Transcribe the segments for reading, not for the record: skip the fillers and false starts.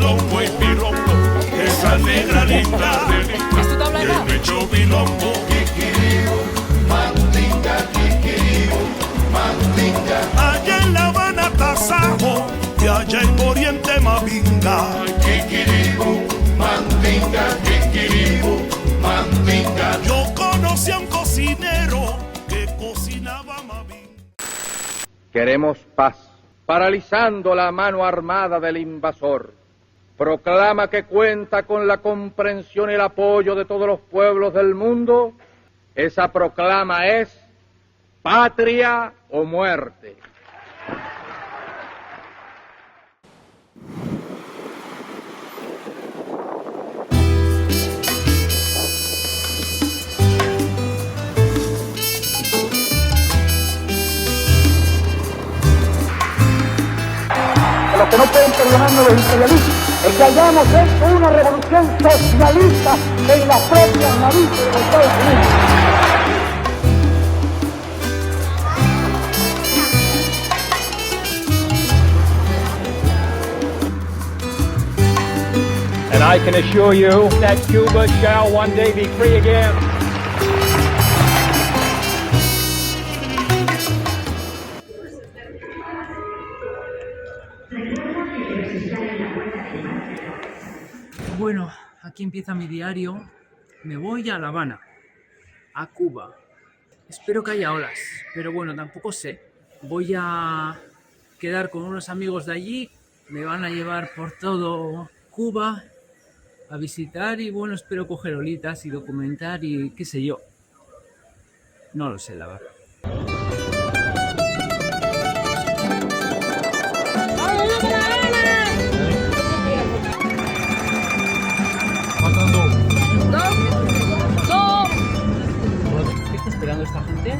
bilongo y pirongo, esa negra linda, ¿Esto te habla de que me echó bilongo. Allá en La Habana, tasajo, y allá en Oriente, Mavinga. Kikiribu, mandinga, kikiribu, mandinga. Yo conocí a un cocinero que cocinaba Mavinga. Queremos paz, paralizando la mano armada del invasor. Proclama que cuenta con la comprensión y el apoyo de todos los pueblos del mundo. Esa proclama es patria o muerte. Lo que no pueden perdonarnos los imperialistas es que hayamos hecho una revolución socialista en las propias narices de los Estados Unidos. And I can assure you that Cuba shall one day be free again. Bueno, aquí empieza mi diario. Me voy a La Habana, a Cuba. Espero que haya olas, pero bueno, tampoco sé. Voy a quedar con unos amigos de allí. Me van a llevar por todo Cuba a visitar y bueno, espero coger olitas y documentar y qué sé yo. No lo sé, la verdad. ¿Qué está esperando esta gente?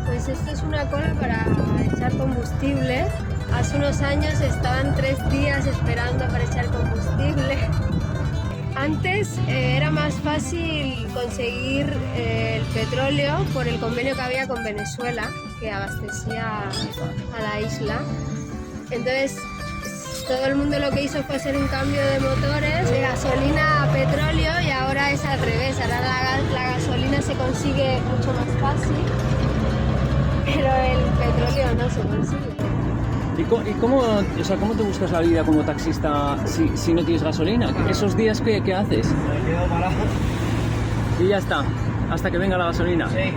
Pues esto es una cola para echar combustible. Hace unos años estaban 3 días esperando para echar combustible. Antes era más fácil conseguir el petróleo por el convenio que había con Venezuela, que abastecía a la isla. Entonces todo el mundo lo que hizo fue hacer un cambio de motores, de gasolina a petróleo, y ahora es al revés. Ahora la gasolina se consigue mucho más fácil, pero el petróleo no se consigue. ¿Y cómo te buscas la vida como taxista si no tienes gasolina? ¿Esos días qué haces? Me quedo parado. Y ya está, hasta que venga la gasolina. Sí.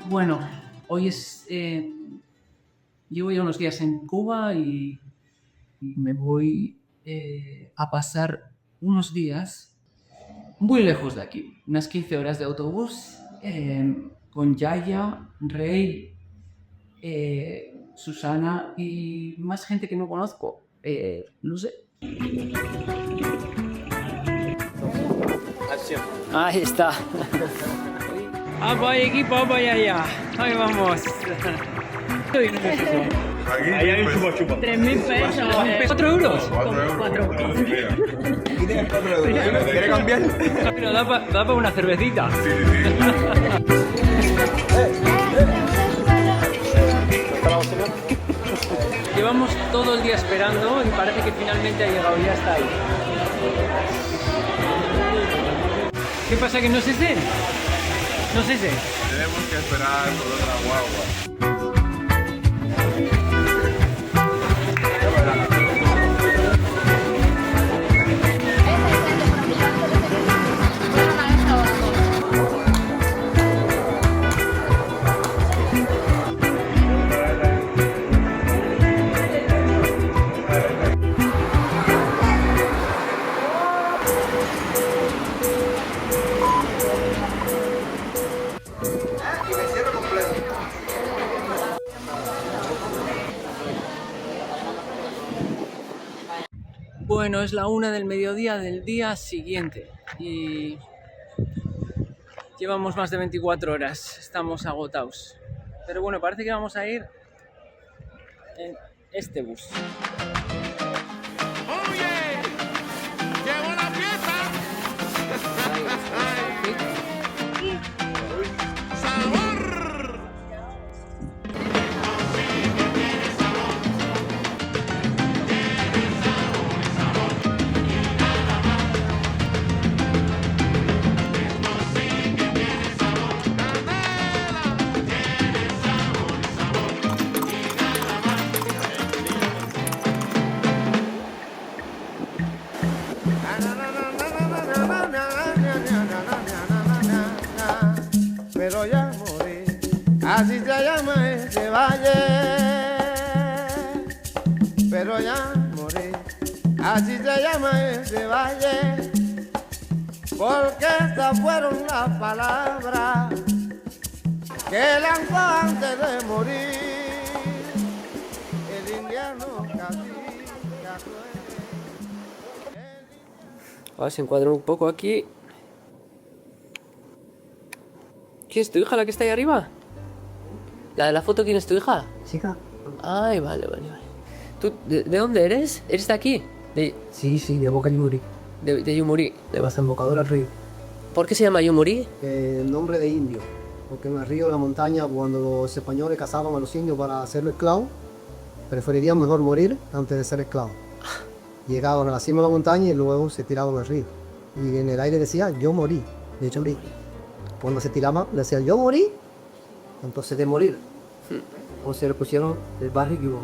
Bueno, hoy es... llevo ya unos días en Cuba y me voy a pasar unos días muy lejos de aquí. Unas 15 horas de autobús con Yaya, Rey, Susana y más gente que no conozco. No sé. Ahí está. ¡Vamos equipo, vamos allá! ¡Ahí vamos! Ahí hay un chupa chupa. 3.000 pesos. ¿4 euros? 4 euros. 4 ¿Quiere cambiar? Pero da para una cervecita. Llevamos todo el día esperando y parece que finalmente ha llegado, ya está ahí. ¿Qué pasa, que no es ese? No es ese. Tenemos que esperar por otra guagua. Bueno, es la 1 del mediodía del día siguiente y llevamos más de 24 horas, estamos agotados. Pero bueno, parece que vamos a ir en este bus. ¡Oye! ¡Llegó la fiesta! ¡Sabor! así se llama ese valle, pero ya morí. Así se llama ese valle, porque estas fueron las palabras que lanzó antes de morir el invierno casi. A ver si encuadro un poco aquí. ¿Quién es tu hija, la que está ahí arriba? ¿La de la foto, quién es tu hija? Chica. Ay, vale. ¿Tú de dónde eres? ¿Eres de aquí? Sí, de Boca Yumuri. De Yumuri. De desembocadura al río. ¿Por qué se llama Yumuri? El nombre de indio. Porque en el río, en la montaña, cuando los españoles cazaban a los indios para hacerlos esclavos, preferirían mejor morir antes de ser esclavos. Llegaban a la cima de la montaña y luego se tiraban al río. Y en el aire decía, yo morí. De hecho, morí. Cuando se tiraban, decían, yo morí. Entonces de morir. O se le pusieron el barrio que hubo.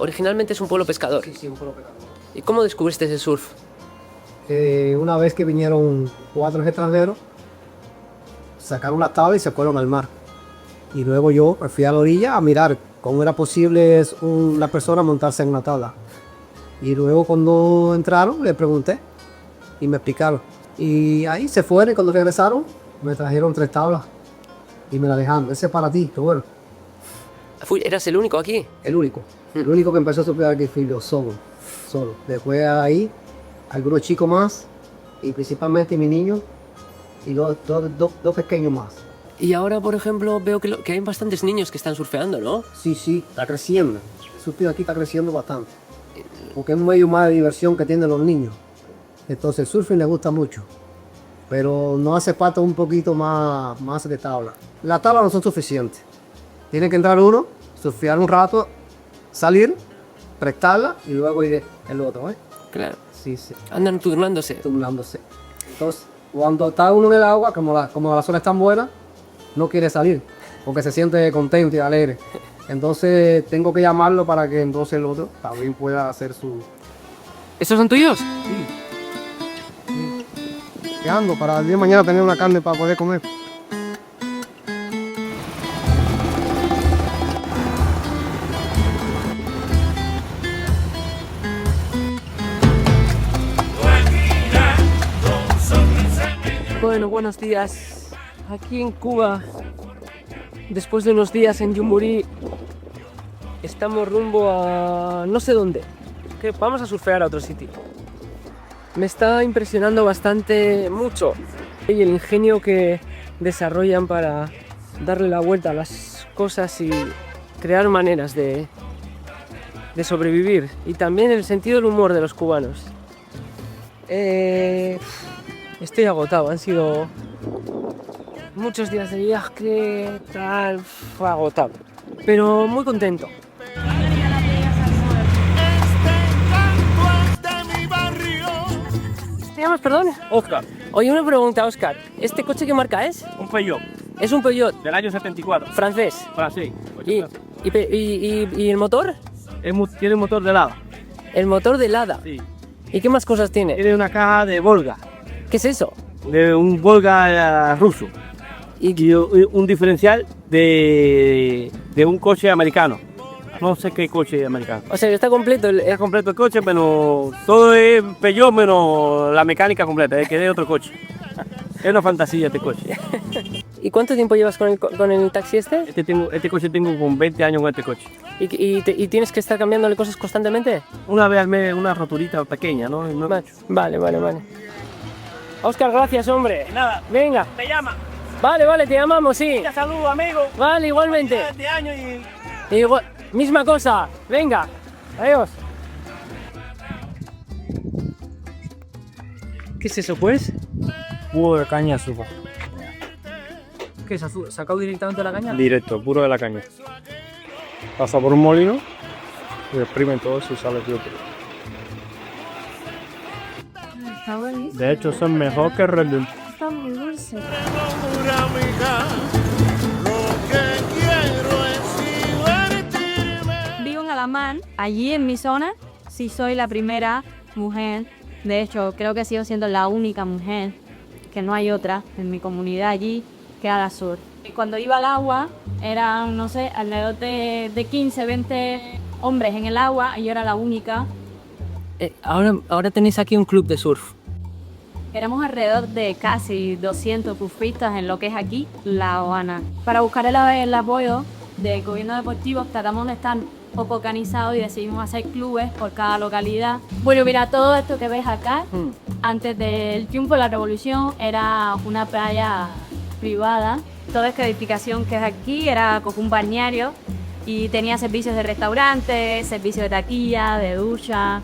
Originalmente es un pueblo pescador. Sí, un pueblo pescador. ¿Y cómo descubriste ese surf? Una vez que vinieron 4 extranjeros, sacaron la tabla y se fueron al mar. Y luego yo fui a la orilla a mirar cómo era posible una persona montarse en una tabla. Y luego cuando entraron les pregunté y me explicaron. Y ahí se fueron y cuando regresaron me trajeron 3 tablas y me la dejaron. Ese es para ti, qué bueno. ¿Eras el único aquí? El único que empezó a surfear aquí fui yo, solo. Después ahí, algunos chicos más, y principalmente mi niño, y dos pequeños más. Y ahora, por ejemplo, veo que hay bastantes niños que están surfeando, ¿no? Sí, está creciendo. El surf aquí está creciendo bastante. Porque es un medio más de diversión que tienen los niños. Entonces el surfing les gusta mucho. Pero no hace falta un poquito más de tabla. Las tablas no son suficientes. Tiene que entrar uno, surfear un rato, salir, prestarla y luego ir el otro, ¿eh? Claro. Sí. Andan turnándose. Entonces, cuando está uno en el agua, como la zona es tan buena, no quiere salir, porque se siente contento y alegre. Entonces tengo que llamarlo para que entonces el otro también pueda hacer su... ¿Estos son tuyos? Sí. Quedando para el día de mañana tener una carne para poder comer. Bueno, buenos días. Aquí en Cuba, después de unos días en Yumuri, estamos rumbo a no sé dónde. Que vamos a surfear a otro sitio. Me está impresionando bastante mucho y el ingenio que desarrollan para darle la vuelta a las cosas y crear maneras de sobrevivir, y también el sentido del humor de los cubanos. Estoy agotado, han sido muchos días de viaje, tal, fue agotado, pero muy contento. ¿Te llamas, perdón? Oscar. Oye, una pregunta, Oscar. ¿Este coche qué marca es? Un Peugeot. Es un Peugeot. Del año 74. ¿Francés? Francés. ¿Y el motor? Tiene un motor de Lada. ¿El motor de Lada? Sí. ¿Y qué más cosas tiene? Tiene una caja de Volga. ¿Qué es eso? De un Volga ruso. Y un diferencial de un coche americano. No sé qué coche americano. O sea, está completo el... Es completo el coche, pero todo es Peugeot menos la mecánica completa, es que es otro coche. Es una fantasía este coche. ¿Y cuánto tiempo llevas con el taxi este? Este coche tengo con 20 años con este coche. ¿Y tienes que estar cambiándole cosas constantemente? Una vez al mes, una roturita pequeña, ¿no? Vale. Óscar, gracias, hombre. De nada. Venga. Me llama. Vale, te llamamos, sí. Saludos, amigo. Vale, igualmente. Este año y... Igual, misma cosa. Venga. Adiós. ¿Qué es eso, pues? Jugo de caña de azúcar. ¿Qué es? ¿Sacado directamente de la caña? Directo, puro de la caña. Pasa por un molino y exprimen todo eso y sale puro. Está buenísimo. De hecho, son mejor que el Red Bull. Está muy dulce. Vivo en Alamán, allí en mi zona, sí soy la primera mujer. De hecho, creo que sigo siendo la única mujer, que no hay otra en mi comunidad allí, que a la sur. Cuando iba al agua, eran, no sé, alrededor de 15, 20 hombres en el agua y yo era la única. Ahora tenéis aquí un club de surf. Éramos alrededor de casi 200 surfistas en lo que es aquí, La Habana. Para buscar el apoyo del gobierno deportivo tratamos de estar un poco organizados y decidimos hacer clubes por cada localidad. Bueno, mira, todo esto que ves acá, antes del triunfo de la revolución, era una playa privada. Toda esta edificación que es aquí era como un balneario y tenía servicios de restaurante, servicios de taquilla, de ducha,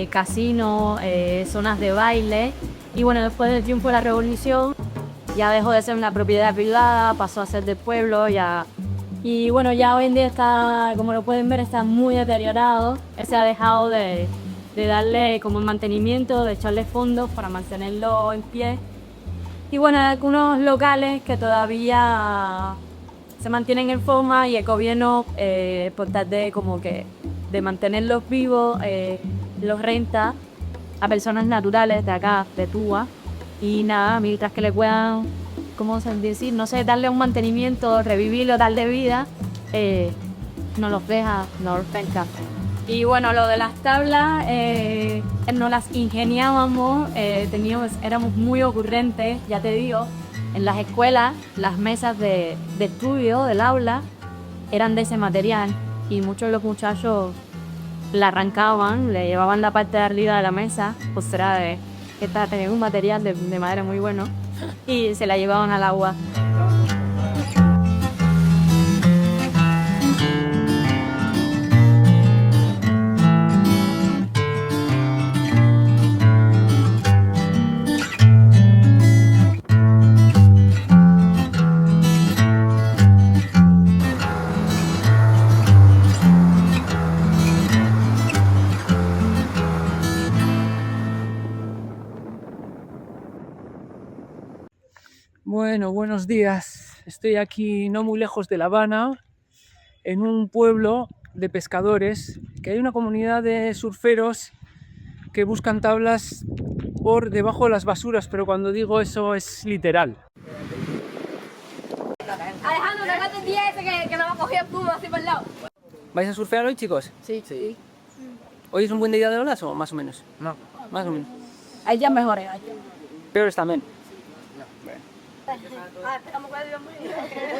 casino, zonas de baile. Y bueno, después del triunfo de la revolución ya dejó de ser una propiedad privada, pasó a ser del pueblo ya. Y bueno, ya hoy en día está, como lo pueden ver, está muy deteriorado. Se ha dejado de darle como mantenimiento, de echarle fondos para mantenerlo en pie. Y bueno, hay algunos locales que todavía se mantienen en forma y el gobierno, por tal de como que de mantenerlos vivos, los renta a personas naturales de acá, de Túa. Y nada, mientras que le puedan, ¿cómo se decir? No sé, darle un mantenimiento, revivirlo, darle vida, nos los deja, nos los penca. Y bueno, lo de las tablas, nos las ingeniábamos, éramos muy ocurrentes, ya te digo. En las escuelas, las mesas de estudio del aula eran de ese material y muchos de los muchachos la arrancaban, le llevaban la parte de arriba de la mesa, pues era de esta tenía un material de madera muy bueno y se la llevaban al agua. Bueno, buenos días. Estoy aquí no muy lejos de La Habana, en un pueblo de pescadores, que hay una comunidad de surferos que buscan tablas por debajo de las basuras, pero cuando digo eso es literal. Alejandro, sacate el día ese que nos va a coger el puma así por el lado. ¿Vais a surfear hoy, chicos? Sí. ¿Hoy es un buen día de olas o más o menos? No. Más o menos. Hay días mejores. Peores también.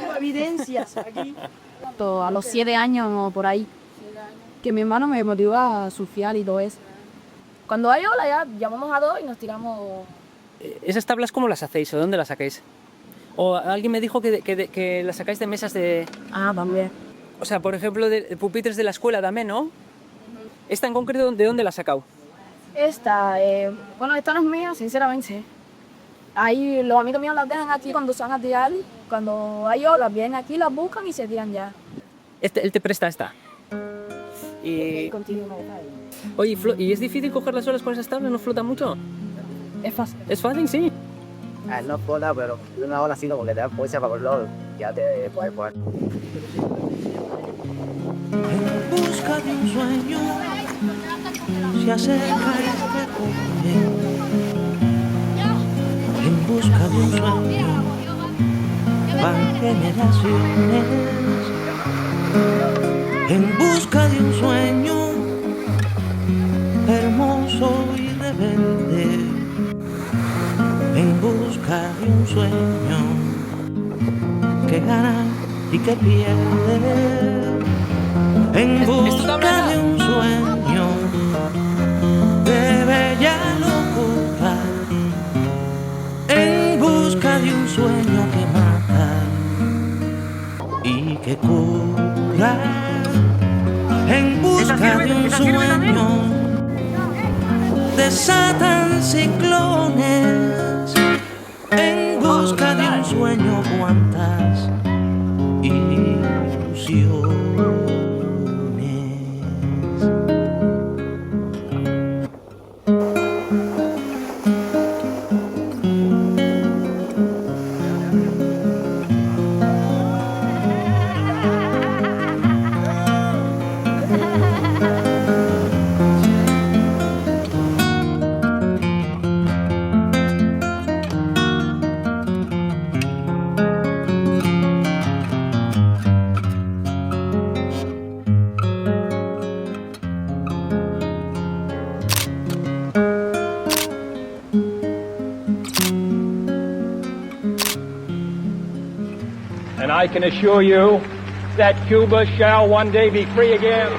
Tengo evidencias aquí. A los 7 años o por ahí, que mi hermano me motivó a surfear y todo eso. Cuando hay ola ya llamamos a 2 y nos tiramos. ¿Esas tablas cómo las hacéis o dónde las sacáis? O alguien me dijo que las sacáis de mesas de... Ah, también. O sea, por ejemplo, de pupitres de la escuela también, ¿no? ¿Esta en concreto de dónde la has sacado? Esta no es mía, sinceramente. Ahí los amigos míos las dejan aquí cuando se van a tirar. Cuando hay olas, vienen aquí, las buscan y se tiran ya. Él te presta esta. Y... Oye, ¿y es difícil coger las olas con esas tablas? ¿No flota mucho? Es fácil. ¿Es fácil? Sí. No flota, pero una ola así como que te da fuerza para correrlo, ya te puedes poner. En busca de un sueño se acerca este joven. En busca de un sueño van generaciones en busca de un sueño hermoso y rebelde, en busca de un sueño que gana y que pierde, en busca de un sueño de bella locura, en busca de un sueño que mata y que cura, en busca de un sueño desatan ciclones, en busca de un sueño cuantas ilusiones. And I can assure you that Cuba shall one day be free again.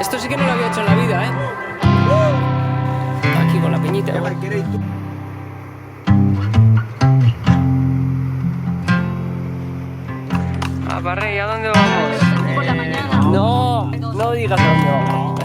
Esto sí que no lo había hecho en la vida, ¿eh? Aquí con la peñita. Ah, Parrey, ¿a dónde vamos? Por la mañana. No, no digas dónde vamos.